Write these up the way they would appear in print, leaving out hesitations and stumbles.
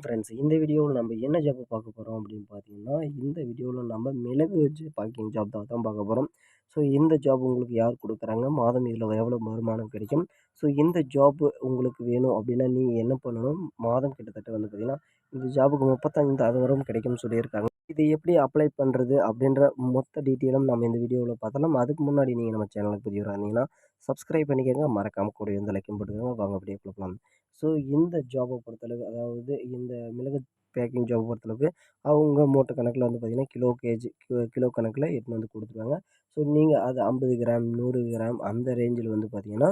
Friends, இந்த வீடியோவில் நம்ம என்ன ஜாப் பார்க்க போகிறோம் அப்படின்னு பார்த்தீங்கன்னா, இந்த வீடியோவில் நம்ம மிளகு வச்சு பேக்கிங் ஜாப் தான் பார்க்க போகிறோம். ஸோ இந்த ஜாப் உங்களுக்கு யார் கொடுக்குறாங்க? மாதம் இதில் எவ்வளோ வருமானம் கிடைக்கும்? ஸோ இந்த ஜாப் உங்களுக்கு வேணும் அப்படின்னா நீங்கள் என்ன பண்ணணும்? மாதம் கிட்டத்தட்ட வந்து பார்த்தீங்கன்னா, இந்த ஜாபுக்கு 35,000 கிடைக்கும்னு சொல்லியிருக்காங்க. இது எப்படி அப்ளை பண்ணுறது அப்படின்ற மொத்த டீட்டெயிலும் நம்ம இந்த வீடியோவில் பார்த்தலாம். அதுக்கு முன்னாடி நீங்கள் நம்ம சேனலுக்கு புதியவராக இருந்தீங்கன்னா சப்ஸ்கிரைப் பண்ணிக்கோங்க. மறக்காமல் கூட இந்த லைக்கும் போட்டுக்கோங்க. வாங்க அப்படியே பார்க்கலாம். ஸோ இந்த ஜாப்பை பொறுத்தளவு அதாவது இந்த மிளகு பேக்கிங் ஜாப் பொறுத்தளவுக்கு அவங்க மூட்டை கணக்கில் வந்து பார்த்திங்கன்னா கிலோ கணக்கில் எடுத்துன்னு வந்து கொடுத்துருவாங்க. ஸோ நீங்கள் அது 50 கிராம் 100 கிராம் அந்த ரேஞ்சில் வந்து பார்த்திங்கன்னா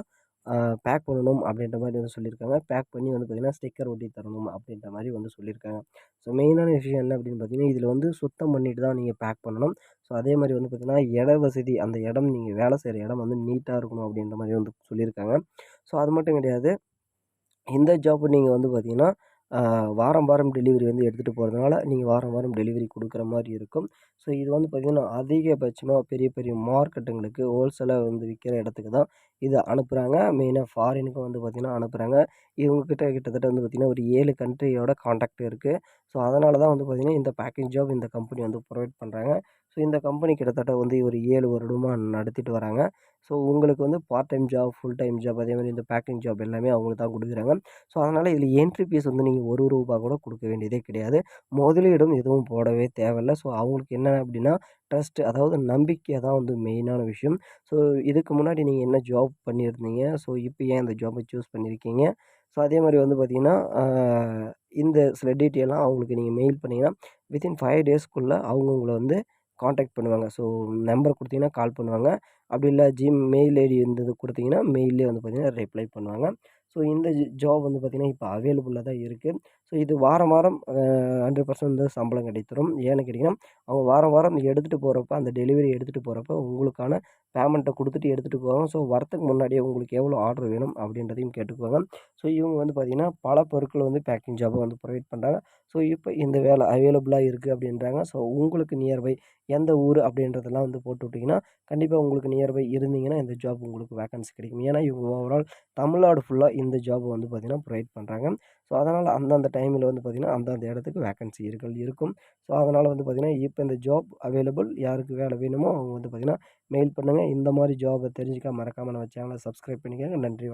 பேக் பண்ணணும் அப்படின்ற மாதிரி வந்து சொல்லியிருக்காங்க. பேக் பண்ணி வந்து பார்த்திங்கன்னா ஸ்டிக்கர் ஒட்டி தரணும் அப்படின்ற மாதிரி வந்து சொல்லியிருக்காங்க. ஸோ மெயினான விஷயம் என்ன அப்படின்னு பார்த்தீங்கன்னா, இதில் வந்து சுத்தம் பண்ணிட்டு தான் நீங்கள் பேக் பண்ணணும். ஸோ அதே மாதிரி வந்து பார்த்திங்கன்னா இட வசதி, அந்த இடம் நீங்கள் வேலை செய்கிற இடம் வந்து நீட்டாக இருக்கணும் அப்படின்ற மாதிரி வந்து சொல்லியிருக்காங்க. ஸோ அது மட்டும் கிடையாது, இந்த ஜாப் நீங்க வந்து பார்த்தீங்கன்னா, வாரம் வாரம் டெலிவரி வந்து எடுத்துகிட்டு போறதுனால, நீங்க வாரம் வாரம் டெலிவரி குடுக்குற மாரி இருக்கும். ஸோ இது வந்து பார்த்தீங்கன்னா, அதிகபட்சமா பெரிய பெரிய மார்க்கெட்டுங்களுக்கு ஹோல்சேலா வந்து விக்கிற இடத்துக்கு தான் இத அனுப்புறாங்க. மெயினா ஃபாரினுக்கும் வந்து பார்த்தீங்கன்னா அனுப்புறாங்க. இவங்க கிட்ட கிட்டத்தட்ட வந்து பார்த்தீங்கன்னா, ஒரு 7 கண்ட்ரியோட கான்டாக்ட் இருக்கு. ஸோ அதனால தான் வந்து பார்த்தீங்கன்னா, இந்த பேக்கிங் ஜாப் இந்த கம்பெனி வந்து ப்ரொவைட் பண்றாங்க. ஸோ இந்த கம்பெனி கிட்டத்தட்ட வந்து ஒரு 7 வருடமா நடத்திட்டு வராங்க. ஸோ உங்களுக்கு வந்து part time job, full time job அதேமாதிரி இந்த பேக்கிங் ஜாப் எல்லாமே அவங்களுக்கு தான் குடுக்குறாங்க. ஸோ அதனால இதில என்ட்ரி ஃபீஸ் வந்து நீங்க ரூ. 1 கூட குடுக்க வேண்டியதே கிடையாது. முதலீடும் எதுவும் போடவே தேவையில்ல. ஸோ அவங்களுக்கு என்ன அப்டின்னா, ட்ரஸ்ட் அதாவது நம்பிக்கை தான் வந்து மெயினான விஷயம். ஸோ இதுக்கு முன்னாடி நீங்க என்ன ஜாப் பண்ணியிருந்தீங்க? ஸோ இப்ப ஏன் இந்த ஜாப்ப சூஸ் பண்ணியிருக்கீங்க? ஸோ அதேமாரி வந்து பார்த்தீங்கன்னா, இந்த சில டீட்டெயில்லாம் அவங்களுக்கு நீங்க மெயில் பண்ணீங்கன்னா, வித்தின் 5 டேஸ்க்குள்ள அவங்க உங்கள வந்து கான்டாக்ட் பண்ணுவாங்க. ஸோ நம்பர் குடுத்தீங்கன்னா கால் பண்ணுவாங்க. அப்படி இல்ல மெயில் ஐடி இருந்தது குடுத்தீங்கன்னா, மெயில்லயே வந்து பார்த்தீங்கன்னா ரிப்ளை பண்ணுவாங்க. ஸோ இந்த ஜாப் வந்து பார்த்தீங்கன்னா, இப்ப அவைலபிள்ல தான் இருக்கு. ஸோ இது வாரம் வாரம் 100% வந்து சம்பளம் கிடைத்திரும். ஏன்னு கேட்டீங்கன்னா, அவங்க வாரம் வாரம் எடுத்துட்டு போறப்ப, அந்த டெலிவரி எடுத்துட்டு போறப்ப உங்களுக்கான பேமெண்ட்ட குடுத்துட்டு எடுத்துட்டு போவாங்க. ஸோ வரத்துக்கு முன்னாடியே உங்களுக்கு எவ்வளோ ஆர்டர் வேணும் அப்படின்றதையும் கேட்டுக்குவாங்க. ஸோ இவங்க வந்து பார்த்தீங்கன்னா, பல பொருட்கள வந்து பேக்கிங் ஜாபா வந்து ப்ரொவைட் பண்றாங்க. ஸோ இப்ப இந்த வேலை அவைலபிளா இருக்கு அப்படின்றாங்க. ஸோ உங்களுக்கு நியர்பை எந்த ஊரு அப்படின்றதெல்லாம் வந்து போட்டு விட்டீங்கன்னா, கண்டிப்பா உங்களுக்கு நியர்பை இருந்தீங்கன்னா, இந்த ஜாப் உங்களுக்கு வேக்கன்சி கிடைக்கும். ஏன்னா, இவங்க ஓவரால் தமிழ்நாடு ஃபுல்லா இந்த ஜாப் வந்து பார்த்தீங்கன்னா, ப்ரொவைட் பண்றாங்க. ஸோ அதனால அந்தந்த டைம்ல வந்து பார்த்தீங்கன்னா, அந்தந்த இடத்துக்கு வேக்கன்சிகள் இருக்கும். ஸோ அதனால வந்து பார்த்தீங்கன்னா, இப்ப இந்த ஜாப் அவைலபிள் யாருக்கு வேலை வேணுமோ அவங்க வந்து பார்த்தீங்கன்னா, மெயில் பண்ணுங்க. இந்த மாரி ஜாப தெரிஞ்சுக்க மறக்காம நம்ம சேனல சப்ஸ்கிரைப் பண்ணிக்கங்க. நன்றி.